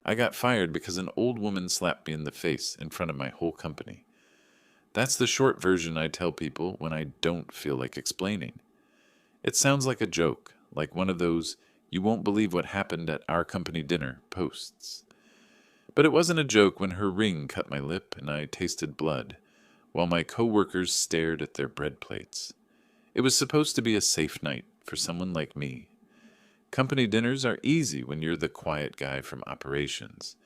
I got fired because an old woman slapped me in the face in front of my whole company. That's the short version I tell people when I don't feel like explaining. It sounds like a joke, like one of those "you won't believe what happened at our company dinner" posts. But it wasn't a joke when her ring cut my lip and I tasted blood, while my coworkers stared at their bread plates. It was supposed to be a safe night for someone like me. Company dinners are easy when you're the quiet guy from operations.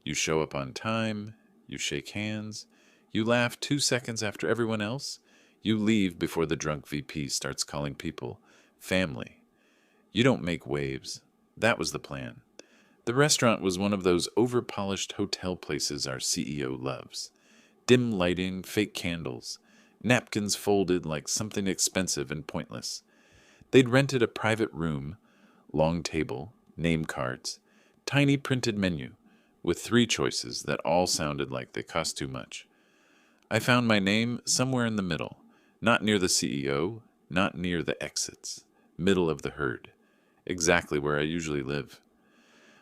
You show up on time, you shake hands, you laugh 2 seconds after everyone else, you leave before the drunk VP starts calling people family. You don't make waves. That was the plan. The restaurant was one of those over-polished hotel places our CEO loves. Dim lighting, fake candles, napkins folded like something expensive and pointless. They'd rented a private room, long table, name cards, tiny printed menu, with 3 choices that all sounded like they cost too much. I found my name somewhere in the middle, not near the CEO, not near the exits, middle of the herd, exactly where I usually live.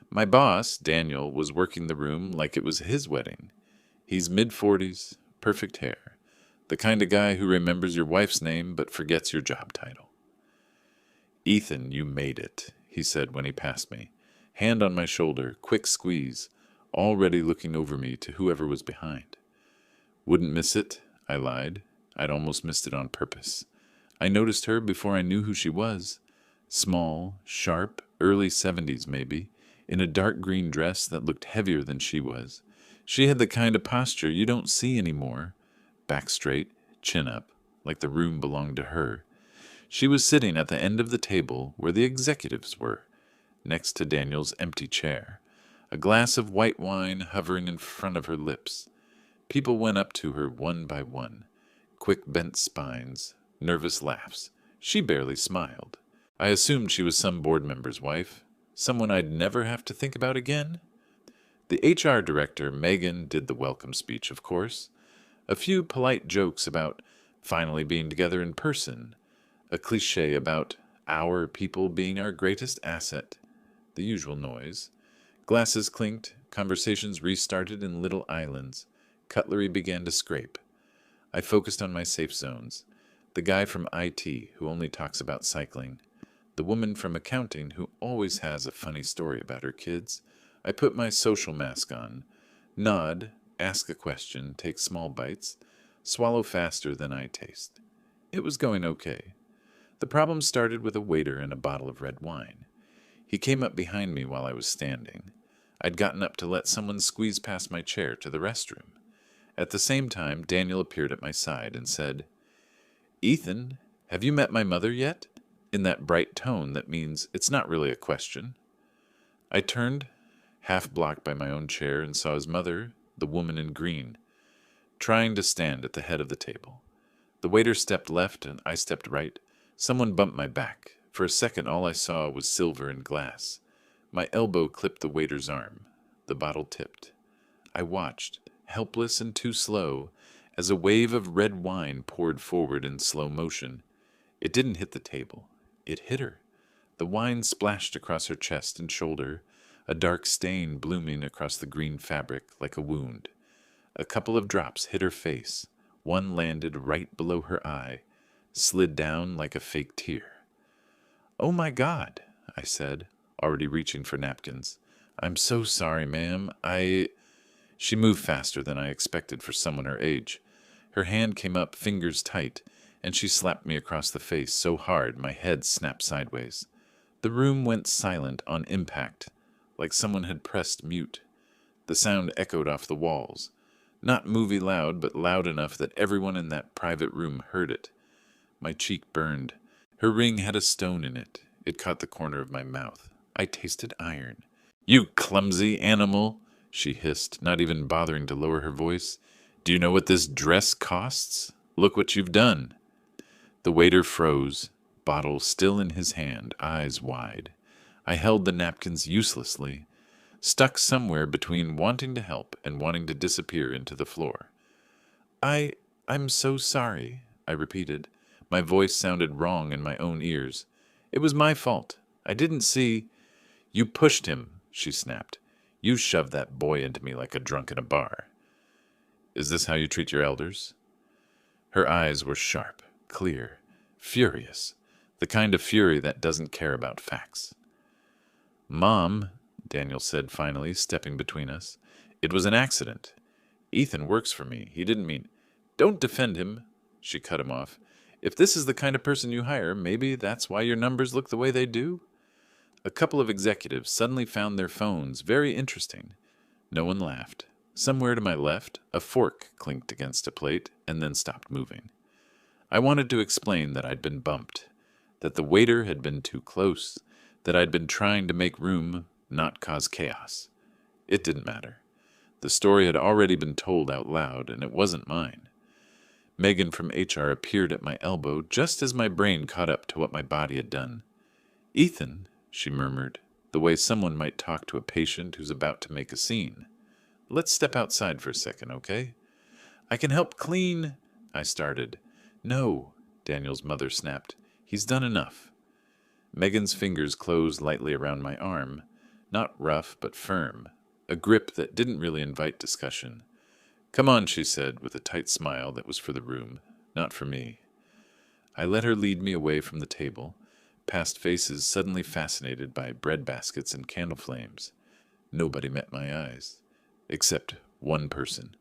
My boss, Daniel, was working the room like it was his wedding. He's mid-40s, perfect hair, the kind of guy who remembers your wife's name but forgets your job title. "Ethan, you made it," he said when he passed me. Hand on my shoulder, quick squeeze, already looking over me to whoever was behind. "Wouldn't miss it," I lied. I'd almost missed it on purpose. I noticed her before I knew who she was. Small, sharp, early 70s maybe, in a dark green dress that looked heavier than she was. She had the kind of posture you don't see anymore. Back straight, chin up, like the room belonged to her. She was sitting at the end of the table where the executives were, next to Daniel's empty chair, a glass of white wine hovering in front of her lips. People went up to her one by one. Quick bent spines, nervous laughs. She barely smiled. I assumed she was some board member's wife, someone I'd never have to think about again. The HR director, Megan, did the welcome speech, of course. A few polite jokes about finally being together in person. A cliché about our people being our greatest asset. The usual noise. Glasses clinked, conversations restarted in little islands. Cutlery began to scrape. I focused on my safe zones. The guy from IT who only talks about cycling. The woman from accounting who always has a funny story about her kids. I put my social mask on. Nod, ask a question, take small bites, swallow faster than I taste. It was going okay. The problem started with a waiter and a bottle of red wine. He came up behind me while I was standing. I'd gotten up to let someone squeeze past my chair to the restroom. At the same time, Daniel appeared at my side and said, "Ethan, have you met my mother yet?" in that bright tone that means it's not really a question. I turned, half blocked by my own chair, and saw his mother, the woman in green, trying to stand at the head of the table. The waiter stepped left and I stepped right. Someone bumped my back. For a second, all I saw was silver and glass. My elbow clipped the waiter's arm. The bottle tipped. I watched, helpless and too slow, as a wave of red wine poured forward in slow motion. It didn't hit the table. It hit her. The wine splashed across her chest and shoulder, a dark stain blooming across the green fabric like a wound. A couple of drops hit her face. One landed right below her eye, slid down like a fake tear. "Oh my God," I said, already reaching for napkins. "I'm so sorry, ma'am. She moved faster than I expected for someone her age. Her hand came up, fingers tight, and she slapped me across the face so hard my head snapped sideways. The room went silent on impact, like someone had pressed mute. The sound echoed off the walls. Not movie loud, but loud enough that everyone in that private room heard it. My cheek burned. Her ring had a stone in it. It caught the corner of my mouth. I tasted iron. "You clumsy animal," she hissed, not even bothering to lower her voice. "Do you know what this dress costs? Look what you've done." The waiter froze, bottle still in his hand, eyes wide. I held the napkins uselessly, stuck somewhere between wanting to help and wanting to disappear into the floor. I'm so sorry," I repeated. My voice sounded wrong in my own ears. "It was my fault. I didn't see—" "You pushed him," she snapped. You shoved that boy into me like a drunk in a bar. Is this how you treat your elders? Her eyes were sharp, clear, furious, the kind of fury that doesn't care about facts. Mom, Daniel said finally, stepping between us, it was an accident. Ethan works for me. He didn't mean... Don't defend him, she cut him off. If this is the kind of person you hire, maybe that's why your numbers look the way they do? A couple of executives suddenly found their phones very interesting. No one laughed. Somewhere to my left, a fork clinked against a plate and then stopped moving. I wanted to explain that I'd been bumped, that the waiter had been too close, that I'd been trying to make room, not cause chaos. It didn't matter. The story had already been told out loud, and it wasn't mine. Megan from HR appeared at my elbow just as my brain caught up to what my body had done. Ethan, she murmured, the way someone might talk to a patient who's about to make a scene. Let's step outside for a second, okay? I can help clean, I started. No, Daniel's mother snapped. He's done enough. Megan's fingers closed lightly around my arm, not rough but firm, a grip that didn't really invite discussion. Come on, she said, with a tight smile that was for the room, not for me. I let her lead me away from the table, past faces suddenly fascinated by bread baskets and candle flames. Nobody met my eyes, except one person.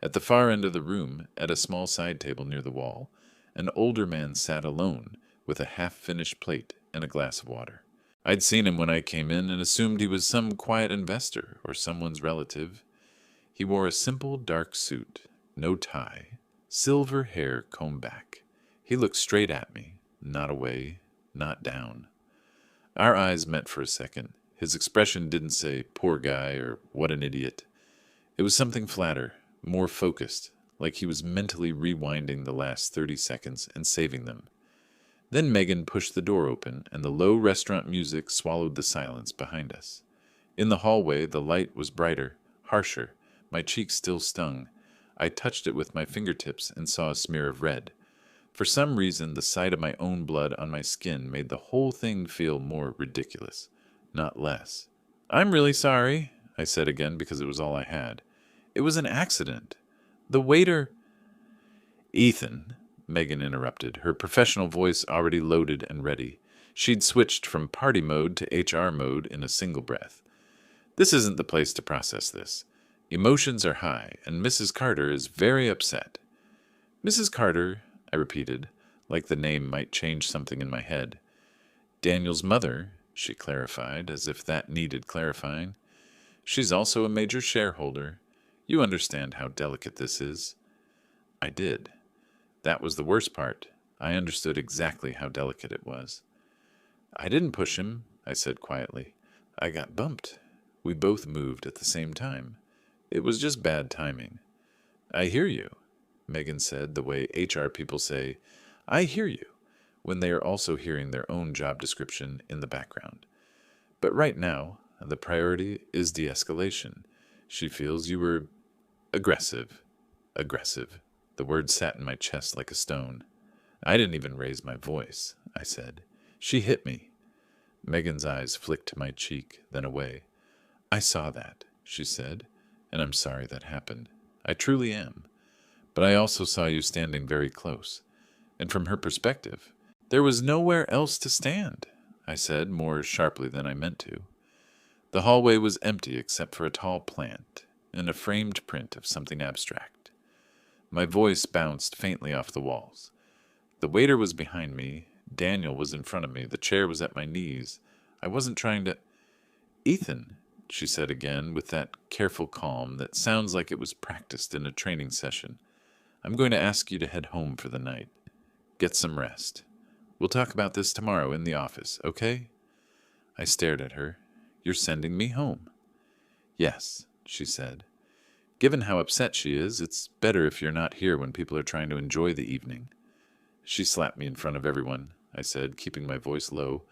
At the far end of the room, at a small side table near the wall, an older man sat alone, with a half-finished plate and a glass of water. I'd seen him when I came in and assumed he was some quiet investor or someone's relative. He wore a simple dark suit, no tie, silver hair combed back. He looked straight at me, not away, not down. Our eyes met for a second. His expression didn't say, poor guy, or what an idiot. It was something flatter, more focused, like he was mentally rewinding the last 30 seconds and saving them. Then Megan pushed the door open, and the low restaurant music swallowed the silence behind us. In the hallway, the light was brighter, harsher. My cheek still stung. I touched it with my fingertips and saw a smear of red. For some reason, the sight of my own blood on my skin made the whole thing feel more ridiculous, not less. I'm really sorry, I said again because it was all I had. It was an accident. The waiter... Ethan, Megan interrupted, her professional voice already loaded and ready. She'd switched from party mode to HR mode in a single breath. This isn't the place to process this. Emotions are high, and Mrs. Carter is very upset. Mrs. Carter, I repeated, like the name might change something in my head. Daniel's mother, she clarified, as if that needed clarifying. She's also a major shareholder. You understand how delicate this is. I did. That was the worst part. I understood exactly how delicate it was. I didn't push him, I said quietly. I got bumped. We both moved at the same time. It was just bad timing. I hear you, Megan said the way HR people say, I hear you, when they are also hearing their own job description in the background. But right now, the priority is de-escalation. She feels you were aggressive. Aggressive. The word sat in my chest like a stone. I didn't even raise my voice, I said. She hit me. Megan's eyes flicked to my cheek, then away. I saw that, she said. And I'm sorry that happened. I truly am. But I also saw you standing very close. And from her perspective, there was nowhere else to stand, I said, more sharply than I meant to. The hallway was empty except for a tall plant and a framed print of something abstract. My voice bounced faintly off the walls. The waiter was behind me. Daniel was in front of me. The chair was at my knees. I wasn't trying to... Ethan, she said again, with that careful calm that sounds like it was practiced in a training session. I'm going to ask you to head home for the night. Get some rest. We'll talk about this tomorrow in the office, okay? I stared at her. You're sending me home. Yes, she said. Given how upset she is, it's better if you're not here when people are trying to enjoy the evening. She slapped me in front of everyone, I said, keeping my voice low,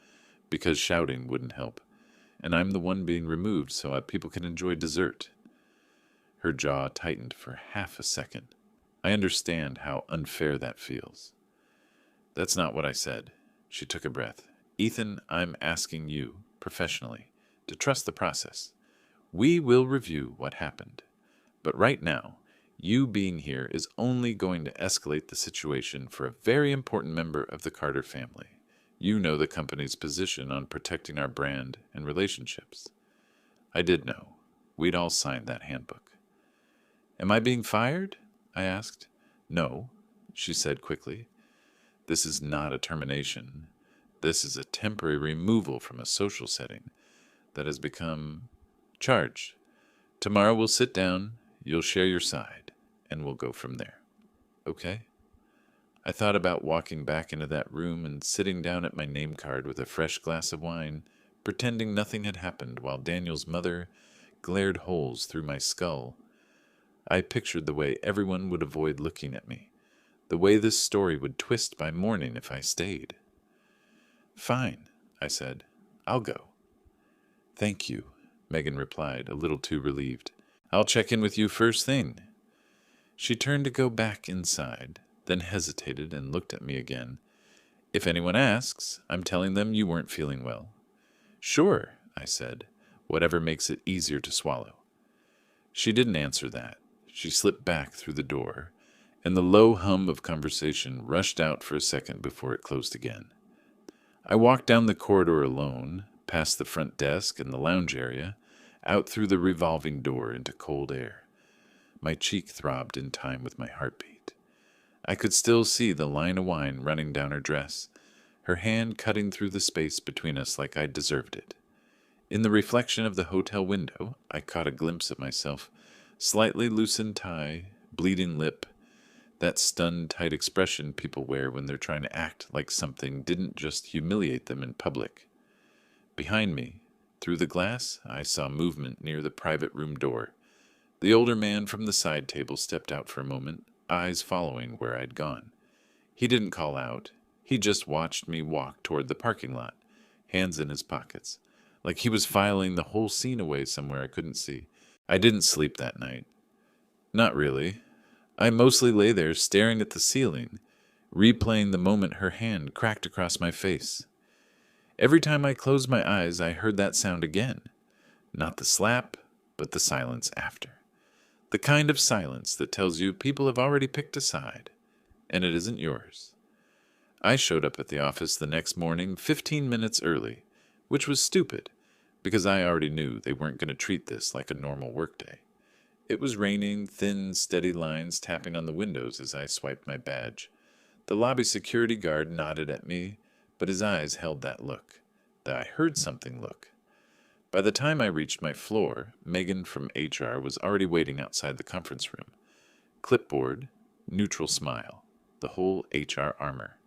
because shouting wouldn't help. And I'm the one being removed so people can enjoy dessert. Her jaw tightened for half a second. I understand how unfair that feels. That's not what I said. She took a breath. Ethan, I'm asking you, professionally, to trust the process. We will review what happened. But right now, you being here is only going to escalate the situation for a very important member of the Carter family. You know the company's position on protecting our brand and relationships. I did know. We'd all signed that handbook. Am I being fired? I asked. No, she said quickly. This is not a termination. This is a temporary removal from a social setting that has become charged. Tomorrow we'll sit down, you'll share your side, and we'll go from there. Okay? I thought about walking back into that room and sitting down at my name card with a fresh glass of wine, pretending nothing had happened while Daniel's mother glared holes through my skull. I pictured the way everyone would avoid looking at me, the way this story would twist by morning if I stayed. Fine, I said. I'll go. Thank you, Megan replied, a little too relieved. I'll check in with you first thing. She turned to go back inside, then hesitated and looked at me again. If anyone asks, I'm telling them you weren't feeling well. Sure, I said, whatever makes it easier to swallow. She didn't answer that. She slipped back through the door, and the low hum of conversation rushed out for a second before it closed again. I walked down the corridor alone, past the front desk and the lounge area, out through the revolving door into cold air. My cheek throbbed in time with my heartbeat. I could still see the line of wine running down her dress, her hand cutting through the space between us like I deserved it. In the reflection of the hotel window, I caught a glimpse of myself, slightly loosened tie, bleeding lip, that stunned, tight expression people wear when they're trying to act like something didn't just humiliate them in public. Behind me, through the glass, I saw movement near the private room door. The older man from the side table stepped out for a moment, eyes following where I'd gone. He didn't call out. He just watched me walk toward the parking lot, hands in his pockets, like he was filing the whole scene away somewhere I couldn't see. I didn't sleep that night. Not really. I mostly lay there staring at the ceiling, replaying the moment her hand cracked across my face. Every time I closed my eyes, I heard that sound again. Not the slap, but the silence after. The kind of silence that tells you people have already picked a side, and it isn't yours. I showed up at the office the next morning 15 minutes early, which was stupid, because I already knew they weren't going to treat this like a normal workday. It was raining, thin, steady lines tapping on the windows as I swiped my badge. The lobby security guard nodded at me, but his eyes held that look, that I heard something look. By the time I reached my floor, Megan from HR was already waiting outside the conference room. Clipboard, neutral smile, the whole HR armor.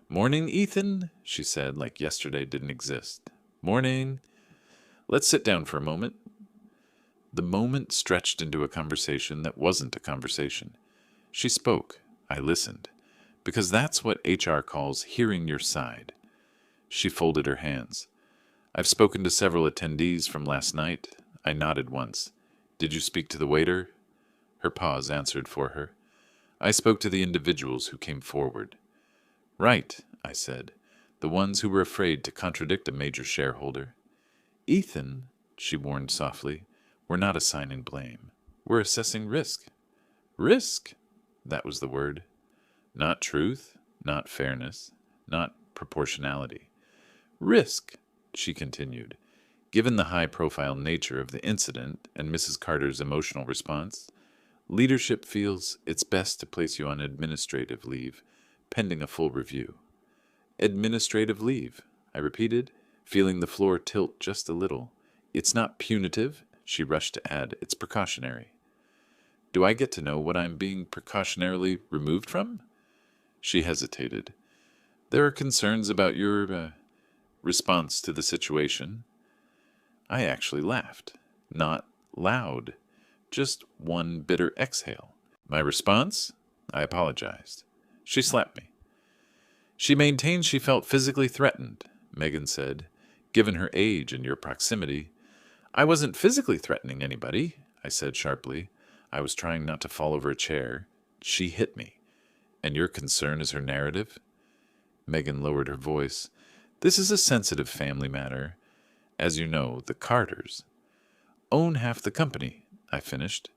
"Morning, Ethan," she said, like yesterday didn't exist. "Morning. Let's sit down for a moment." The moment stretched into a conversation that wasn't a conversation. She spoke. I listened. Because that's what HR calls hearing your side. She folded her hands. "I've spoken to several attendees from last night." I nodded once. "Did you speak to the waiter?" Her pause answered for her. "I spoke to the individuals who came forward." "Right," I said. "The ones who were afraid to contradict a major shareholder." "Ethan," she warned softly, "we're not assigning blame. We're assessing risk." Risk? That was the word. Not truth, not fairness, not proportionality. Risk, she continued. Given the high-profile nature of the incident and Mrs. Carter's emotional response, leadership feels it's best to place you on administrative leave, pending a full review. Administrative leave, I repeated, feeling the floor tilt just a little. It's not punitive, she rushed to add, it's precautionary. Do I get to know what I'm being precautionarily removed from? She hesitated. There are concerns about your response to the situation. I actually laughed. Not loud. Just one bitter exhale. My response? I apologized. She slapped me. She maintained she felt physically threatened, Megan said. Given her age and your proximity. I wasn't physically threatening anybody, I said sharply. I was trying not to fall over a chair. She hit me. And your concern is her narrative? Megan lowered her voice. This is a sensitive family matter. As you know, the Carters. own half the company," I finished.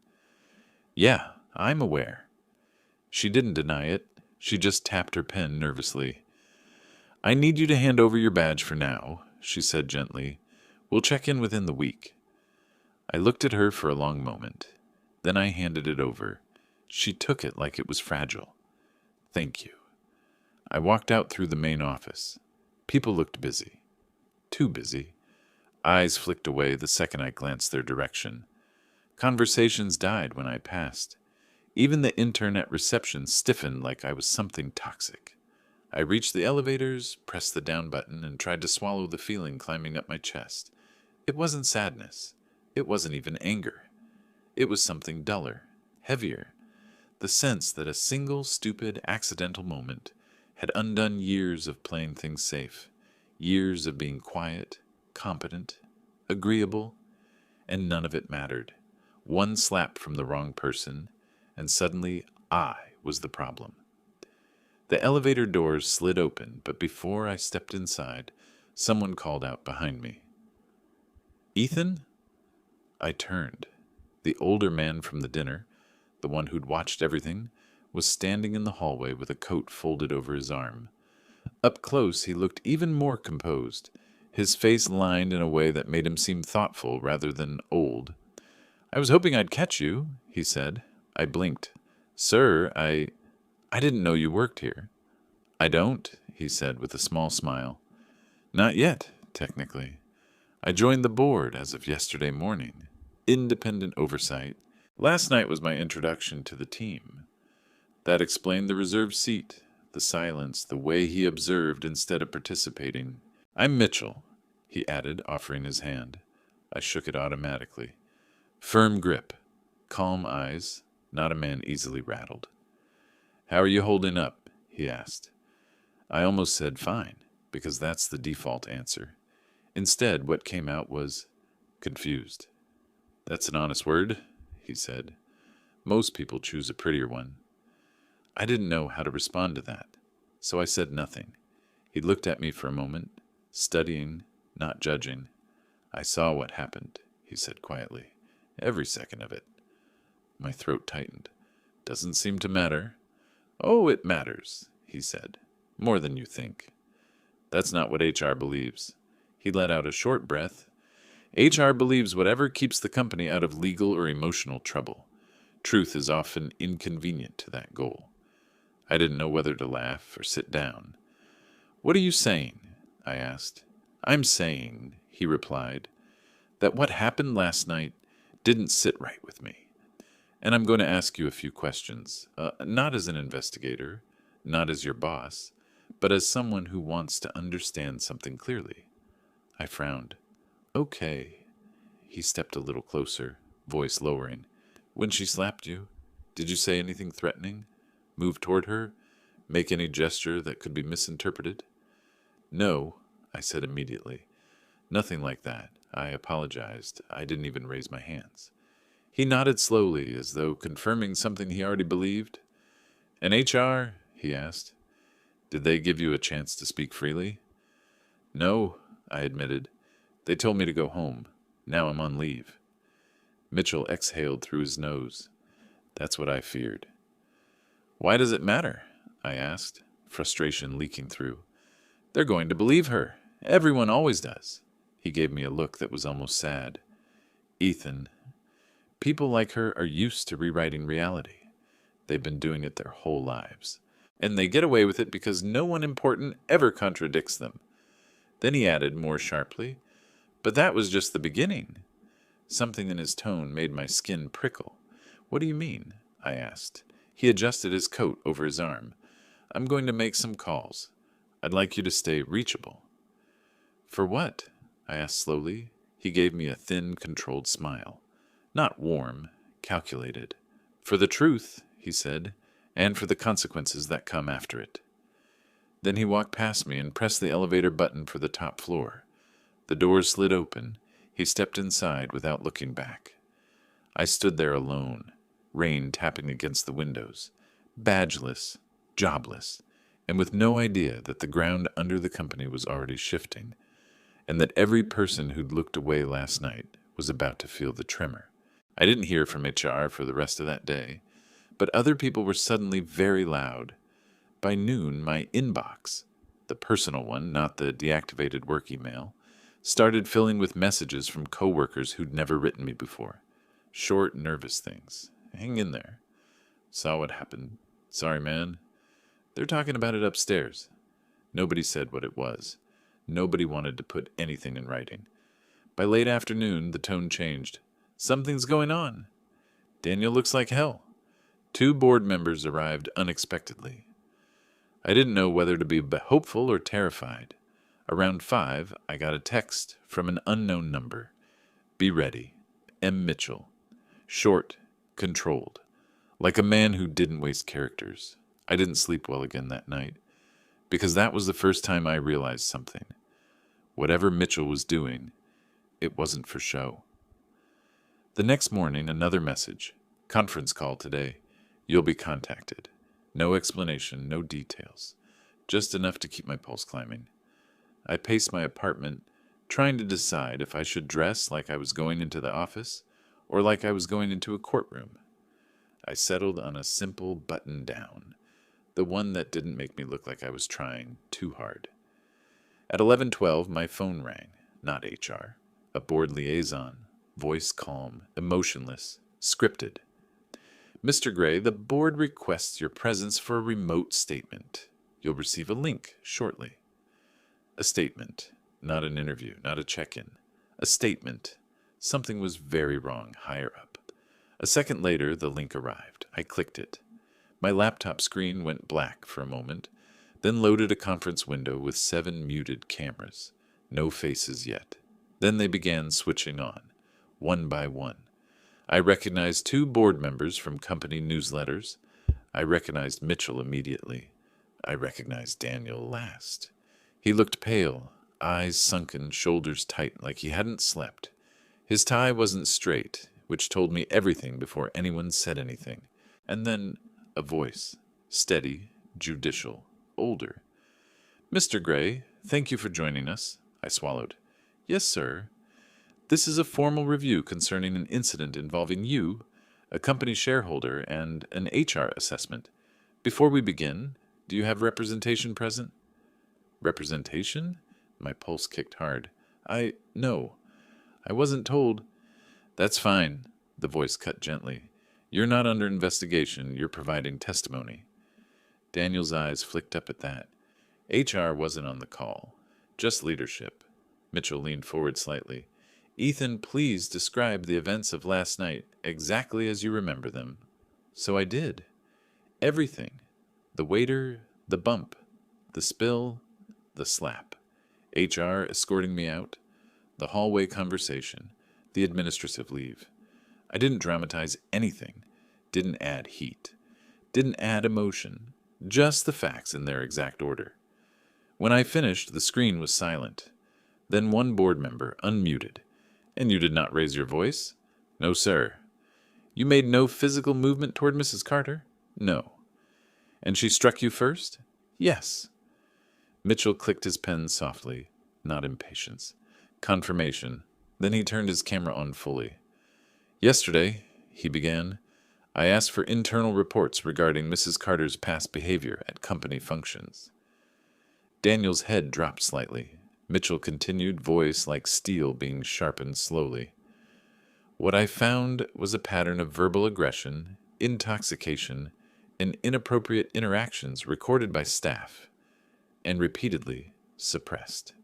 "Yeah, I'm aware." She didn't deny it. She just tapped her pen nervously. "I need you to hand over your badge for now," she said gently. "We'll check in within the week." I looked at her for a long moment. Then I handed it over. She took it like it was fragile. "Thank you." I walked out through the main office. People looked busy. Too busy. Eyes flicked away the second I glanced their direction. Conversations died when I passed. Even the intern at reception stiffened like I was something toxic. I reached the elevators, pressed the down button, and tried to swallow the feeling climbing up my chest. It wasn't sadness. It wasn't even anger. It was something duller, heavier. The sense that a single stupid, accidental moment had undone years of playing things safe, years of being quiet, competent, agreeable, and none of it mattered. One slap from the wrong person, and suddenly I was the problem. The elevator doors slid open, but before I stepped inside, someone called out behind me. "Ethan?" I turned. The older man from the dinner, the one who'd watched everything, was standing in the hallway with a coat folded over his arm. Up close, he looked even more composed, his face lined in a way that made him seem thoughtful rather than old. "I was hoping I'd catch you," he said. I blinked. "Sir, I didn't know you worked here." "I don't," he said with a small smile. "Not yet, technically. I joined the board as of yesterday morning. Independent oversight. Last night was my introduction to the team. That explained the reserved seat, the silence, the way he observed instead of participating. I'm Mitchell," he added, offering his hand. I shook it automatically. Firm grip, calm eyes, not a man easily rattled. "How are you holding up?" he asked. I almost said fine, because that's the default answer. Instead, what came out was confused. "That's an honest word," he said. "Most people choose a prettier one." I didn't know how to respond to that, so I said nothing. He looked at me for a moment, studying, not judging. "I saw what happened," he said quietly. "Every second of it." My throat tightened. "Doesn't seem to matter." "Oh, it matters," he said. "More than you think." "That's not what HR believes." He let out a short breath. "HR believes whatever keeps the company out of legal or emotional trouble. Truth is often inconvenient to that goal." I didn't know whether to laugh or sit down. "What are you saying?" I asked. "I'm saying," he replied, "that what happened last night didn't sit right with me. And I'm going to ask you a few questions, not as an investigator, not as your boss, but as someone who wants to understand something clearly." I frowned. "Okay." He stepped a little closer, voice lowering. "When she slapped you, did you say anything threatening? Move toward her? Make any gesture that could be misinterpreted?" "No," I said immediately. "Nothing like that. I apologized. I didn't even raise my hands." He nodded slowly, as though confirming something he already believed. "And HR?" he asked. "Did they give you a chance to speak freely?" "No," I admitted. "They told me to go home. Now I'm on leave." Mitchell exhaled through his nose. "That's what I feared." "Why does it matter?" I asked, frustration leaking through. "They're going to believe her. Everyone always does." He gave me a look that was almost sad. "Ethan, people like her are used to rewriting reality. They've been doing it their whole lives. And they get away with it because no one important ever contradicts them." Then he added more sharply, "But that was just the beginning." Something in his tone made my skin prickle. "What do you mean?" I asked. He adjusted his coat over his arm. "I'm going to make some calls. I'd like you to stay reachable." "For what?" I asked slowly. He gave me a thin, controlled smile. Not warm, calculated. "For the truth," he said, "and for the consequences that come after it." Then he walked past me and pressed the elevator button for the top floor. The doors slid open. He stepped inside without looking back. I stood there alone, rain tapping against the windows, badgeless, jobless, and with no idea that the ground under the company was already shifting, and that every person who'd looked away last night was about to feel the tremor. I didn't hear from HR for the rest of that day, but other people were suddenly very loud. By noon, my inbox, the personal one, not the deactivated work email, started filling with messages from coworkers who'd never written me before. Short, nervous things. Hang in there. Saw what happened. Sorry, man. They're talking about it upstairs. Nobody said what it was. Nobody wanted to put anything in writing. By late afternoon, the tone changed. Something's going on. Daniel looks like hell. 2 board members arrived unexpectedly. I didn't know whether to be hopeful or terrified. Around 5, I got a text from an unknown number. Be ready. M. Mitchell. Short, controlled. Like a man who didn't waste characters. I didn't sleep well again that night, because that was the first time I realized something. Whatever Mitchell was doing, it wasn't for show. The next morning, another message. Conference call today. You'll be contacted. No explanation, no details. Just enough to keep my pulse climbing. I paced my apartment, trying to decide if I should dress like I was going into the office or like I was going into a courtroom. I settled on a simple button-down, the one that didn't make me look like I was trying too hard. At 11:12, my phone rang, not HR. A board liaison, voice calm, emotionless, scripted. Mr. Gray, the board requests your presence for a remote statement. You'll receive a link shortly. A statement, not an interview, not a check-in. A statement. Something was very wrong higher up. A second later, the link arrived. I clicked it. My laptop screen went black for a moment, then loaded a conference window with 7 muted cameras. No faces yet. Then they began switching on, one by one. I recognized 2 board members from company newsletters. I recognized Mitchell immediately. I recognized Daniel last. He looked pale, eyes sunken, shoulders tight, like he hadn't slept. His tie wasn't straight, which told me everything before anyone said anything. And then a voice, steady, judicial, older. Mr. Gray, thank you for joining us. I swallowed. Yes, sir. This is a formal review concerning an incident involving you, a company shareholder, and an HR assessment. Before we begin, do you have representation present? Representation? My pulse kicked hard. No. I wasn't told. That's fine, the voice cut gently. You're not under investigation, you're providing testimony. Daniel's eyes flicked up at that. HR wasn't on the call, just leadership. Mitchell leaned forward slightly. Ethan, please describe the events of last night exactly as you remember them. So I did. Everything. The waiter, the bump, the spill, the slap. HR escorting me out, the hallway conversation, the administrative leave. I didn't dramatize anything, didn't add heat, didn't add emotion, just the facts in their exact order. When I finished, the screen was silent. Then one board member unmuted. And you did not raise your voice? No, sir. You made no physical movement toward Mrs. Carter? No. And she struck you first? Yes. Mitchell clicked his pen softly, not impatience. Confirmation. Then he turned his camera on fully. Yesterday, he began, I asked for internal reports regarding Mrs. Carter's past behavior at company functions. Daniel's head dropped slightly. Mitchell continued, voice like steel being sharpened slowly. What I found was a pattern of verbal aggression, intoxication, and inappropriate interactions recorded by staff, and repeatedly suppressed.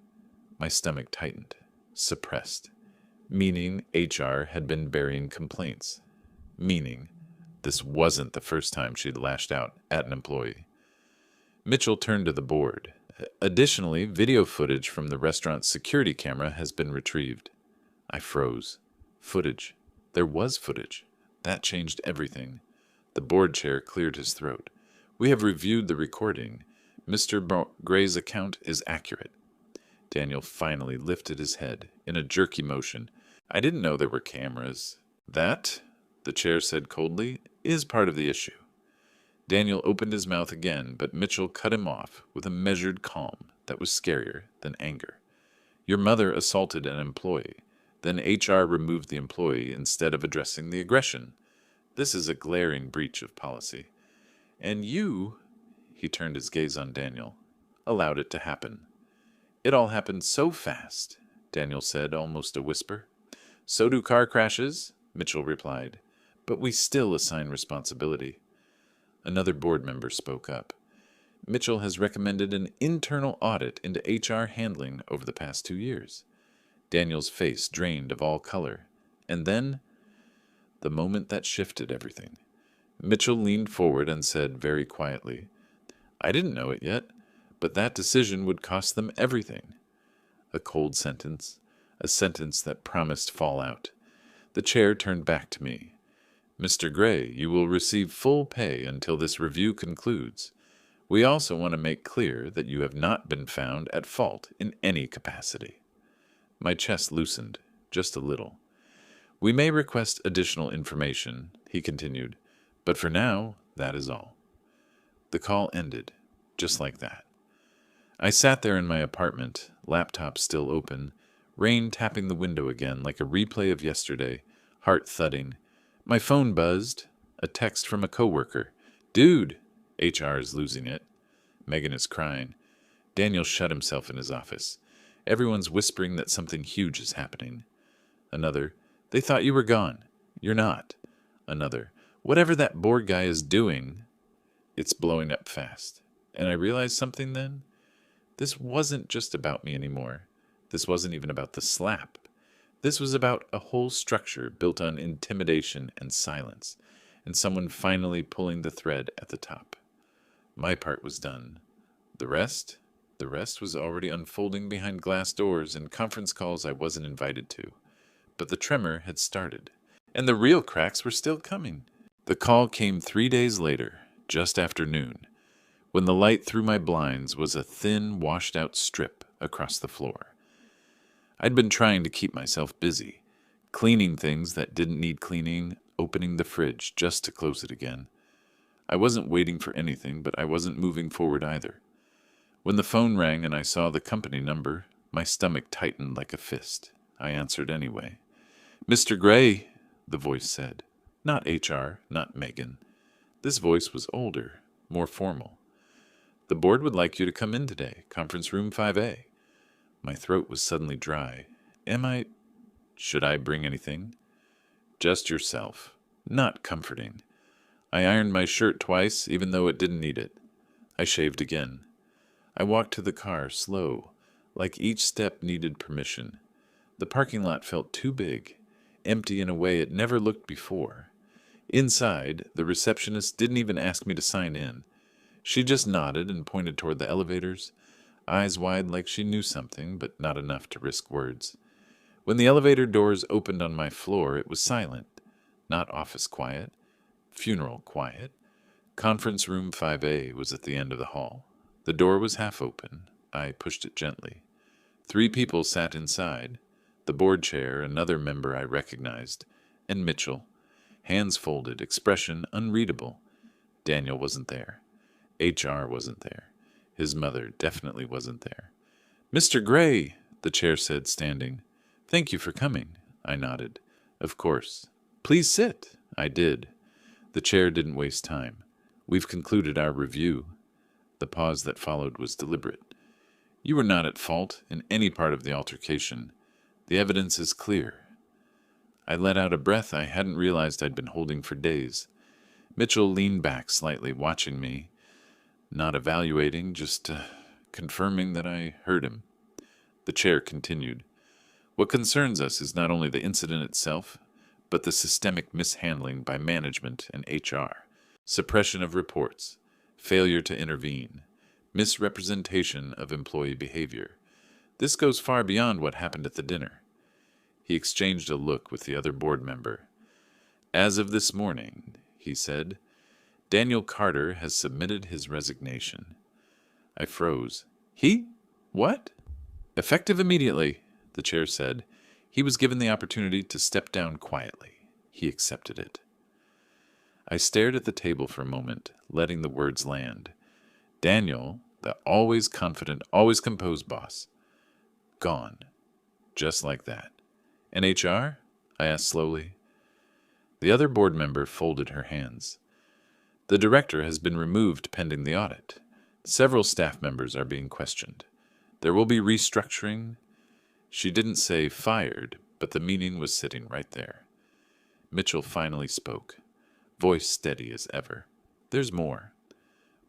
My stomach tightened. Suppressed. Meaning HR had been burying complaints. Meaning this wasn't the first time she'd lashed out at an employee. Mitchell turned to the board. Additionally, video footage from the restaurant's security camera has been retrieved. I froze. Footage. There was footage. That changed everything. The board chair cleared his throat. We have reviewed the recording. Mr. Gray's account is accurate. Daniel finally lifted his head in a jerky motion. I didn't know there were cameras. That, the chair said coldly, is part of the issue. Daniel opened his mouth again, but Mitchell cut him off with a measured calm that was scarier than anger. Your mother assaulted an employee. Then HR removed the employee instead of addressing the aggression. This is a glaring breach of policy. And you, he turned his gaze on Daniel, allowed it to happen. It all happened so fast, Daniel said, almost a whisper. So do car crashes, Mitchell replied, but we still assign responsibility. Another board member spoke up. Mitchell has recommended an internal audit into HR handling over the past 2 years. Daniel's face drained of all color. And then, the moment that shifted everything. Mitchell leaned forward and said very quietly, I didn't know it yet, but that decision would cost them everything. A cold sentence, a sentence that promised fallout. The chair turned back to me. Mr. Gray, you will receive full pay until this review concludes. We also want to make clear that you have not been found at fault in any capacity. My chest loosened, just a little. We may request additional information, he continued, but for now, that is all. The call ended, just like that. I sat there in my apartment, laptop still open, rain tapping the window again like a replay of yesterday, heart thudding. My phone buzzed, a text from a coworker. Dude, HR is losing it. Megan is crying. Daniel shut himself in his office. Everyone's whispering that something huge is happening. Another, they thought you were gone. You're not. Another, whatever that board guy is doing, it's blowing up fast. And I realized something then. This wasn't just about me anymore. This wasn't even about the slap. This was about a whole structure built on intimidation and silence, and someone finally pulling the thread at the top. My part was done. The rest was already unfolding behind glass doors and conference calls I wasn't invited to. But the tremor had started, and the real cracks were still coming. The call came 3 days later, just after noon, when the light through my blinds was a thin, washed-out strip across the floor. I'd been trying to keep myself busy, cleaning things that didn't need cleaning, opening the fridge just to close it again. I wasn't waiting for anything, but I wasn't moving forward either. When the phone rang and I saw the company number, my stomach tightened like a fist. I answered anyway. Mr. Gray, the voice said. Not HR, not Megan. This voice was older, more formal. The board would like you to come in today, conference room 5A. My throat was suddenly dry. Should I bring anything? Just yourself. Not comforting. I ironed my shirt twice, even though it didn't need it. I shaved again. I walked to the car, slow, like each step needed permission. The parking lot felt too big, empty in a way it never looked before. Inside, the receptionist didn't even ask me to sign in. She just nodded and pointed toward the elevators, eyes wide like she knew something, but not enough to risk words. When the elevator doors opened on my floor, it was silent. Not office quiet, funeral quiet. Conference room 5A was at the end of the hall. The door was half open. I pushed it gently. 3 people sat inside. The board chair, another member I recognized, and Mitchell. Hands folded, expression unreadable. Daniel wasn't there. HR wasn't there. His mother definitely wasn't there. Mr. Gray, the chair said, standing. Thank you for coming. I nodded. Of course. Please sit. I did. The chair didn't waste time. We've concluded our review. The pause that followed was deliberate. You were not at fault in any part of the altercation. The evidence is clear. I let out a breath I hadn't realized I'd been holding for days. Mitchell leaned back slightly, watching me. Not evaluating, just confirming that I heard him. The chair continued. What concerns us is not only the incident itself, but the systemic mishandling by management and HR, suppression of reports, failure to intervene, misrepresentation of employee behavior. This goes far beyond what happened at the dinner. He exchanged a look with the other board member. As of this morning, he said, Daniel Carter has submitted his resignation. I froze. He? What? Effective immediately, the chair said. He was given the opportunity to step down quietly. He accepted it. I stared at the table for a moment, letting the words land. Daniel, the always confident, always composed boss, gone. Just like that. And HR? I asked slowly. The other board member folded her hands. The director has been removed pending the audit. Several staff members are being questioned. There will be restructuring. She didn't say fired, but the meaning was sitting right there. Mitchell finally spoke, voice steady as ever. There's more.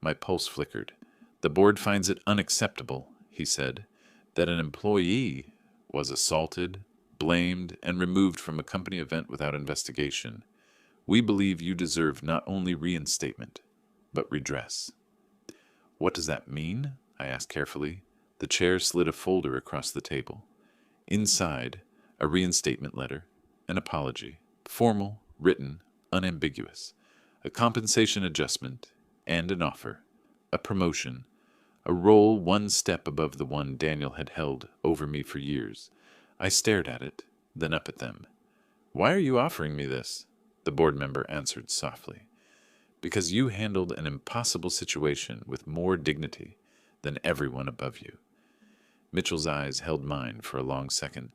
My pulse flickered. The board finds it unacceptable, he said, that an employee was assaulted, blamed, and removed from a company event without investigation. We believe you deserve not only reinstatement, but redress. What does that mean? I asked carefully. The chair slid a folder across the table. Inside, a reinstatement letter, an apology, formal, written, unambiguous, a compensation adjustment, and an offer, a promotion, a role one step above the one Daniel had held over me for years. I stared at it, then up at them. Why are you offering me this? The board member answered softly. Because you handled an impossible situation with more dignity than everyone above you. Mitchell's eyes held mine for a long second.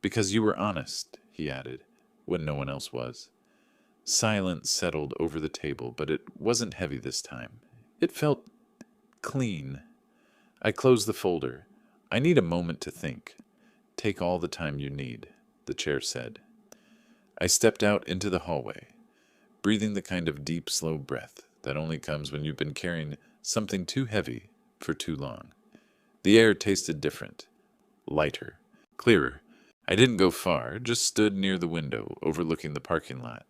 Because you were honest, he added, when no one else was. Silence settled over the table, but it wasn't heavy this time. It felt clean. I closed the folder. I need a moment to think. Take all the time you need, the chair said. I stepped out into the hallway, breathing the kind of deep, slow breath that only comes when you've been carrying something too heavy for too long. The air tasted different, lighter, clearer. I didn't go far, just stood near the window overlooking the parking lot,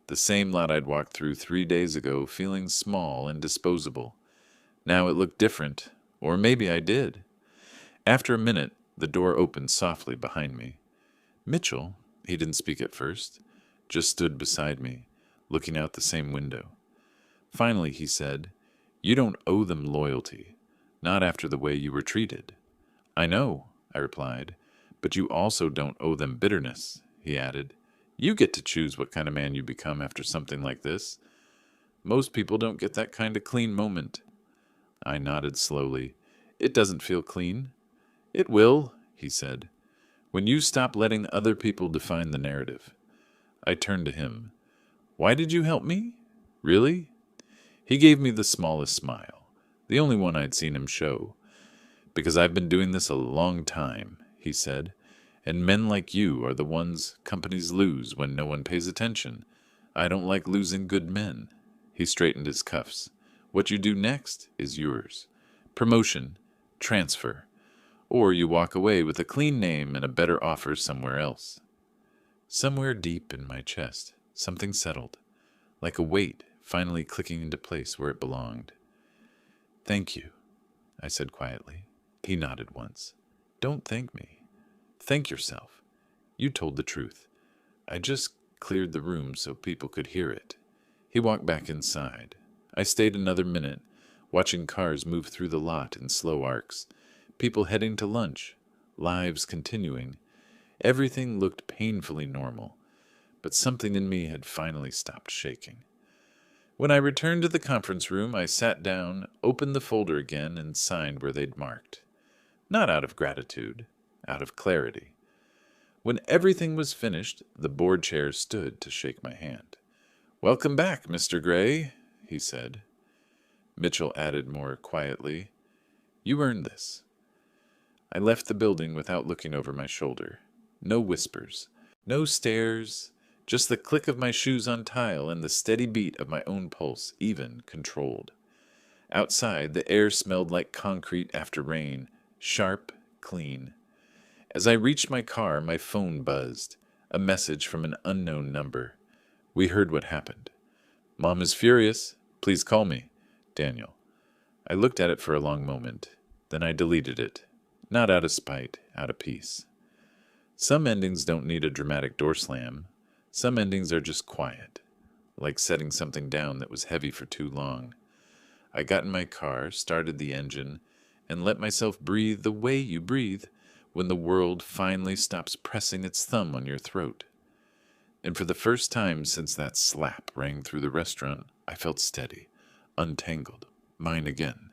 the same lot I'd walked through 3 days ago, feeling small and disposable. Now it looked different, or maybe I did. After a minute, the door opened softly behind me. Mitchell, he didn't speak at first, just stood beside me, looking out the same window. Finally, he said, "You don't owe them loyalty, not after the way you were treated." "I know," I replied, "but you also don't owe them bitterness," he added. "You get to choose what kind of man you become after something like this. Most people don't get that kind of clean moment." I nodded slowly. "It doesn't feel clean." "It will," he said, "when you stop letting other people define the narrative." I turned to him. "Why did you help me? Really?" He gave me the smallest smile, the only one I'd seen him show. "Because I've been doing this a long time," he said, "and men like you are the ones companies lose when no one pays attention. I don't like losing good men." He straightened his cuffs. "What you do next is yours. Promotion, transfer, or you walk away with a clean name and a better offer somewhere else." Somewhere deep in my chest, something settled, like a weight finally clicking into place where it belonged. "Thank you," I said quietly. He nodded once. "Don't thank me. Thank yourself. You told the truth. I just cleared the room so people could hear it." He walked back inside. I stayed another minute, watching cars move through the lot in slow arcs, people heading to lunch, lives continuing. Everything looked painfully normal, but something in me had finally stopped shaking. When I returned to the conference room, I sat down, opened the folder again, and signed where they'd marked. Not out of gratitude, out of clarity. When everything was finished, the board chair stood to shake my hand. "Welcome back, Mr. Gray," he said. Mitchell added more quietly, "You earned this." I left the building without looking over my shoulder. No whispers, no stares, just the click of my shoes on tile and the steady beat of my own pulse, even controlled. Outside, the air smelled like concrete after rain, sharp, clean. As I reached my car, my phone buzzed, a message from an unknown number. "We heard what happened. Mom is furious. Please call me. Daniel." I looked at it for a long moment. Then I deleted it. Not out of spite, out of peace. Some endings don't need a dramatic door slam. Some endings are just quiet, like setting something down that was heavy for too long. I got in my car, started the engine, and let myself breathe the way you breathe when the world finally stops pressing its thumb on your throat. And for the first time since that slap rang through the restaurant, I felt steady, untangled, mine again.